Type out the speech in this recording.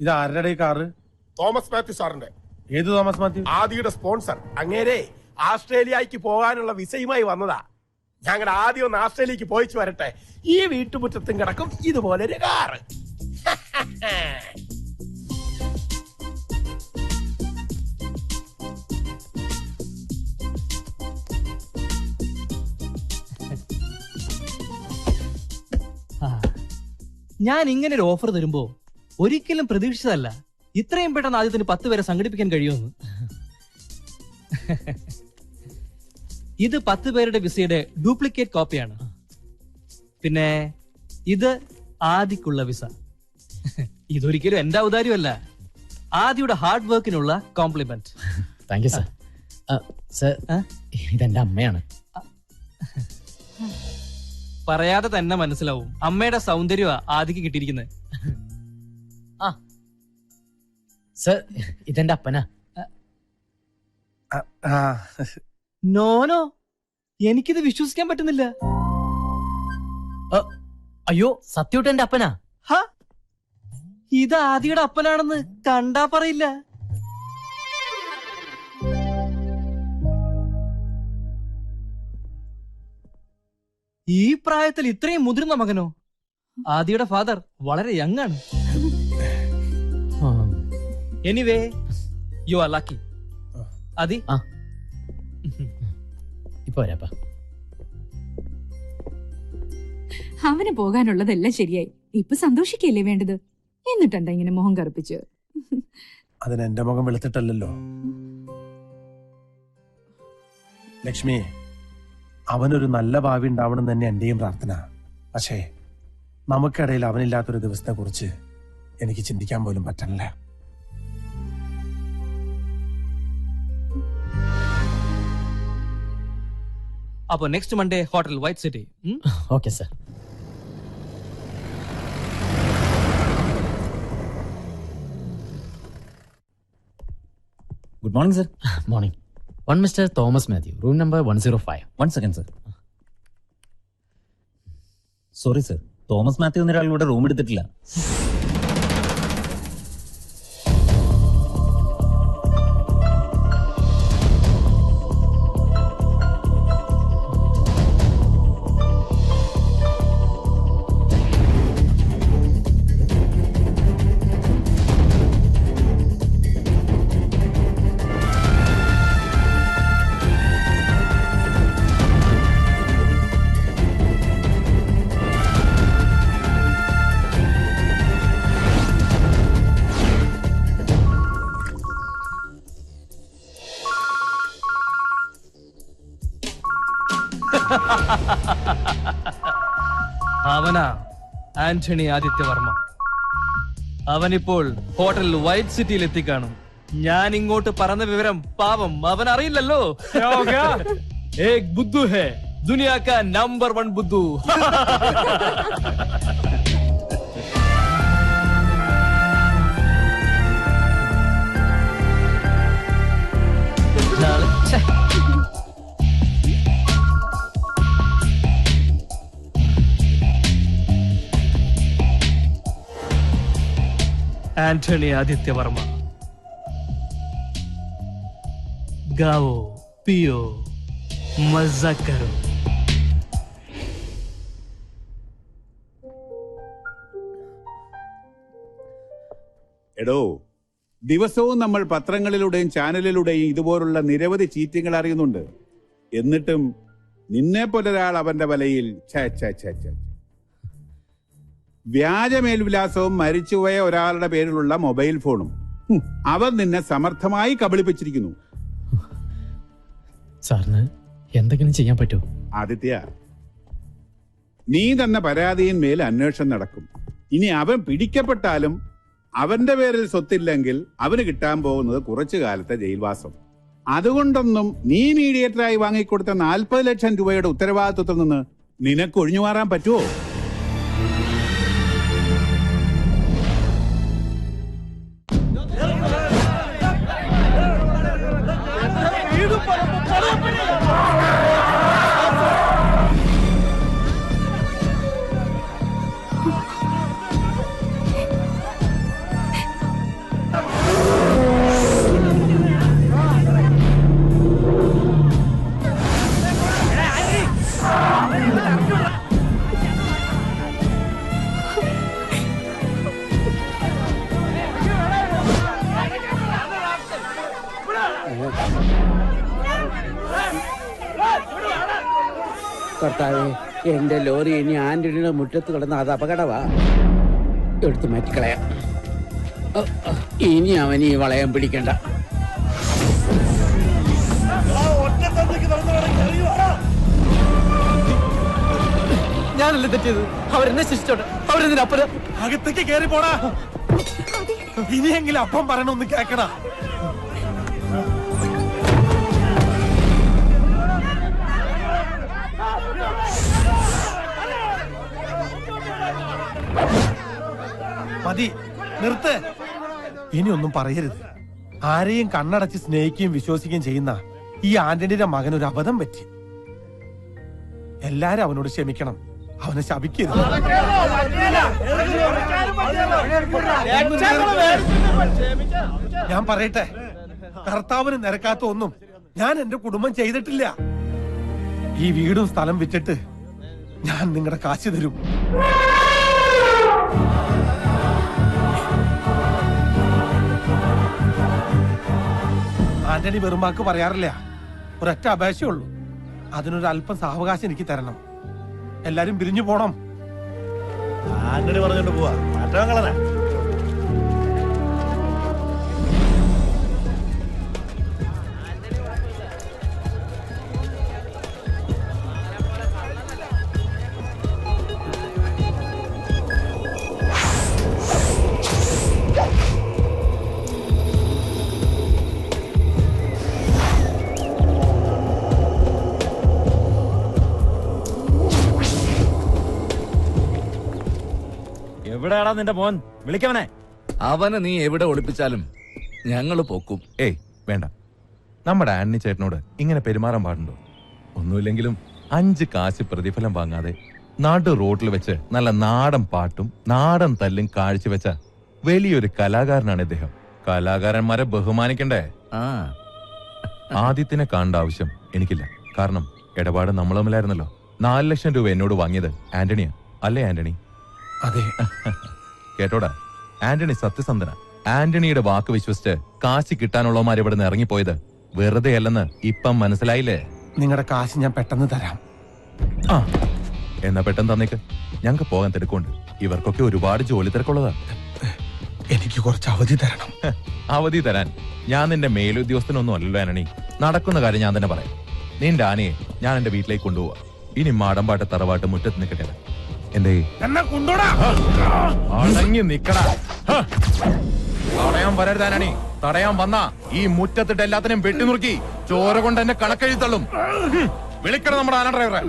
ഇത് ആരുടെ car? Thomas Mathew സാറിന്റെ. ഏത് തോമസ് മാത്യു? ആദിയുടെ സ്പോൺസർ. അങ്ങേരെ ആസ്ട്രേലിയക്ക് പോകാനുള്ള വിസയുമായി വന്നതാ. ഞങ്ങളുടെ ആദ്യം ഒന്ന് ആസ്ട്രേലിയക്ക് പോയിച്ചു വരട്ടെ. ഈ വീട്ടുമുറ്റത്തും കിടക്കും ഇതുപോലൊരു കാറ്. ഞാൻ ഇങ്ങനെ ഒരു ഓഫർ തരുമ്പോ ഒരിക്കലും പ്രതീക്ഷിച്ചതല്ല ഇത്രയും പെട്ടെന്ന് ആദ്യത്തിന് 10 പേരെ സംഘടിപ്പിക്കാൻ കഴിയുമെന്ന്. ഇത് 10 പേരുടെ വിസയുടെ ഡ്യൂപ്ലിക്കേറ്റ് കോപ്പിയാണ്. പിന്നെ ഇത് ആദിക്കുള്ള വിസ. ഇതൊരിക്കലും എന്റെ ഔദാര്യമല്ല, ആദിയുടെ ഹാർഡ് വർക്കിനുള്ള compliment. Thank you sir. Sir, ഇതെന്റെ അമ്മയാണ്. പറയാതെ തന്നെ മനസ്സിലാവും അമ്മയുടെ സൗന്ദര്യമാ ആദിക്ക് കിട്ടിയിരിക്കുന്നത്. സർ, ഇതെന്റെ അപ്പനാ. നോനോ, എനിക്കിത് വിശ്വസിക്കാൻ പറ്റുന്നില്ല. അയ്യോ, സത്യമായിട്ട് എന്റെ അപ്പനാ. ഇത് ആദിയുടെ അപ്പനാണെന്ന് കണ്ടാ പറയില്ല. ഈ പ്രായത്തിൽ ഇത്രയും മുതിർന്ന മകനോ? ആദിയുടെ ഫാദർ വളരെ യങ് ആണ്. Anyway, you are lucky. Adi, ഇപ്പൊ വരാപ്പാ. അവന് പോകാനുള്ളതെല്ലാം ശരിയായി. ഇപ്പൊ സന്തോഷിക്കല്ലേ വേണ്ടത്? എന്നിട്ടെന്താ ഇങ്ങനെ മുഖം കറുപ്പിച്ച്? അതിന് എന്റെ മുഖം വെളുത്തിട്ടല്ലോ ലക്ഷ്മി. അവനൊരു നല്ല ഭാവി ഉണ്ടാവണം തന്നെ എന്റെയും പ്രാർത്ഥന. പക്ഷേ നമുക്കിടയിൽ അവനില്ലാത്തൊരു ദിവസത്തെ കുറിച്ച് എനിക്ക് ചിന്തിക്കാൻ പോലും പറ്റണില്ല. അപ്പൊ next Monday hotel White City. Okay sir. Good morning sir. Morning. One Mister Thomas Mathew, room number 105. 1 second sir. Sorry sir, Thomas Mathew എന്നൊരാളിവിടെ റൂം എടുത്തിട്ടില്ല. അവനാ ആന്റണി ആദിത്യവർമ്മ. അവനിപ്പോൾ ഹോട്ടൽ വൈറ്റ് സിറ്റിയിൽ എത്തിക്കാണും. ഞാൻ ഇങ്ങോട്ട് പറഞ്ഞ വിവരം പാവം അവൻ അറിയില്ലല്ലോ. ഏക് ബുദ്ധു ഹേ ദുനിയാ കാ നമ്പർ 1 ബുദ്ധു. ആന്റണി ആദിത്യവർമ്മ. ഗാവോ പിയോ മസ്സ കരോ. എടോ, ദിവസവും നമ്മൾ പത്രങ്ങളിലൂടെയും ചാനലിലൂടെയും ഇതുപോലുള്ള നിരവധി ചീറ്റിങ്ങൾ അറിയുന്നുണ്ട്. എന്നിട്ടും നിന്നെ പോലൊരാൾ അവന്റെ വലയിൽ വ്യാജ മേൽവിലാസവും മരിച്ചുപോയ ഒരാളുടെ പേരിലുള്ള മൊബൈൽ ഫോണും അവർ നിന്നെ സമർത്ഥമായി കബളിപ്പിച്ചിരിക്കുന്നു. സാറിന് എന്തെങ്കിലും ചെയ്യാൻ പറ്റുമോ? ആദിത്യ, നീ തന്ന പരാതിയിന്മേൽ അന്വേഷണം നടക്കും. ഇനി അവൻ പിടിക്കപ്പെട്ടാലും അവന്റെ പേരിൽ സ്വത്തില്ലെങ്കിൽ അവന് കിട്ടാൻ പോകുന്നത് കുറച്ചു കാലത്തെ ജയിൽവാസം. അതുകൊണ്ടൊന്നും നീ മീഡിയേറ്ററായി വാങ്ങിക്കൊടുത്ത 40 ലക്ഷം രൂപയുടെ ഉത്തരവാദിത്വത്തിൽ നിന്ന് നിനക്ക് ഒഴിഞ്ഞു മാറാൻ പറ്റുമോ? കർത്താവേ, എന്റെ ലോറി ഇനി ആന്റണിയുടെ മുറ്റത്ത് കിടന്ന് അത് അപകടമാ. എടുത്ത് മാറ്റിക്കളയാം. ഇനി അവൻ ഈ വളയം പിടിക്കണ്ട. ഞാനല്ലേ തെറ്റിയത്. അവരെന്നെ ശിക്ഷിച്ചോട്ടെ. അവരെന്തിനപ്പുറം അകത്തേക്ക് കേറി പോടാ. ഇനിയെങ്കിലും അപ്പം പറയണൊന്ന് കേക്കടാ. മതി, നിർത്ത്. ഇനിയൊന്നും പറയരുത്. ആരെയും കണ്ണടച്ച് സ്നേഹിക്കുകയും വിശ്വസിക്കുകയും ചെയ്യുന്ന ഈ ആന്റണിയുടെ മകൻ ഒരു അബദ്ധം പറ്റി. എല്ലാരും അവനോട് ക്ഷമിക്കണം. അവനെ ശപിക്കരുത്. ഞാൻ പറയട്ടെ, കർത്താവിന് നിരക്കാത്ത ഒന്നും ഞാൻ എന്റെ കുടുംബം ചെയ്തിട്ടില്ല. ഈ വീടും സ്ഥലം വിറ്റിട്ട് ഞാൻ നിങ്ങളുടെ കാശ് തരും. ആന്റണി വെറുമാക്ക് പറയാറില്ല. ഒരൊറ്റ അപേക്ഷയുള്ളൂ. അതിനൊരു അല്പം സാവകാശം എനിക്ക് തരണം. എല്ലാരും പിരിഞ്ഞു പോണം. ആന്റണി പറഞ്ഞോണ്ട് പോവാ. മാറ്റങ്ങളെ എവിടെയാടാ നിന്റെ മോൻ? വിളിക്കവനെ. അവനെ നീ എവിടെ ഒളിപ്പിച്ചാലും ഞങ്ങള് പൊക്കും. ഏയ് വേണ്ട, നമ്മുടെ ആന്റണി ചേട്ടനോട് ഇങ്ങനെ പെരുമാറാൻ പാടുണ്ടോ? ഒന്നുമില്ലെങ്കിലും 5 കാശ് പ്രതിഫലം വാങ്ങാതെ നാട്ടു റോഡിൽ വെച്ച് നല്ല നാടൻ പാട്ടും നാടൻ തല്ലും കാഴ്ചവെച്ച വലിയൊരു കലാകാരനാണ് ഇദ്ദേഹം. കലാകാരന്മാരെ ബഹുമാനിക്കണ്ടേ? ആദിത്യനെ കാണേണ്ട ആവശ്യം എനിക്കില്ല. കാരണം ഇടപാട് നമ്മൾ തമ്മിലായിരുന്നല്ലോ. 4 ലക്ഷം രൂപ എന്നോട് വാങ്ങിയത് ആന്റണിയാ. അല്ലേ ആന്റണി? അതെ. കേട്ടോടാ, ആന്റണി സത്യസന്ധന. ആന്റണിയുടെ വാക്ക് വിശ്വസിച്ച് കാശ് കിട്ടാനുള്ളവന്മാർ ഇവിടെ നിന്ന് ഇറങ്ങിപ്പോയത് വെറുതെ അല്ലെന്ന് ഇപ്പം മനസ്സിലായില്ലേ? നിങ്ങളുടെ കാശ് ഞാൻ പെട്ടെന്ന് തരാം. ആ, എന്നാ പെട്ടെന്ന് തന്നേക്ക്. ഞങ്ങൾക്ക് പോകാൻ തിരക്കുണ്ട്. ഇവർക്കൊക്കെ ഒരുപാട് ജോലി തിരക്കുള്ളതാ. എനിക്ക് കുറച്ച് അവധി തരണം. അവധി തരാൻ ഞാൻ നിന്റെ മേലുദ്യോഗസ്ഥനൊന്നും അല്ലല്ലോ ആന്റണി. നടക്കുന്ന കാര്യം ഞാൻ തന്നെ പറയാം. നിന്റെ ആനയെ ഞാൻ എന്റെ വീട്ടിലേക്ക് കൊണ്ടുപോവാ. ഇനി മാടമ്പാട്ട് തറവാട്ട് മുറ്റത്ത് നിൽക്കട്ടെ. എന്തേ അടങ്ങി നിക്കടാ. തടയാൻ വരരുതാനാണി. തടയാൻ വന്നാ ഈ മുറ്റത്തിട്ട് എല്ലാത്തിനെയും വെട്ടിനുറുക്കി ചോര കൊണ്ട് എന്നെ കണക്കെഴുത്തള്ളും. വിളിക്കണം നമ്മുടെ ആന ഡ്രൈവറെ.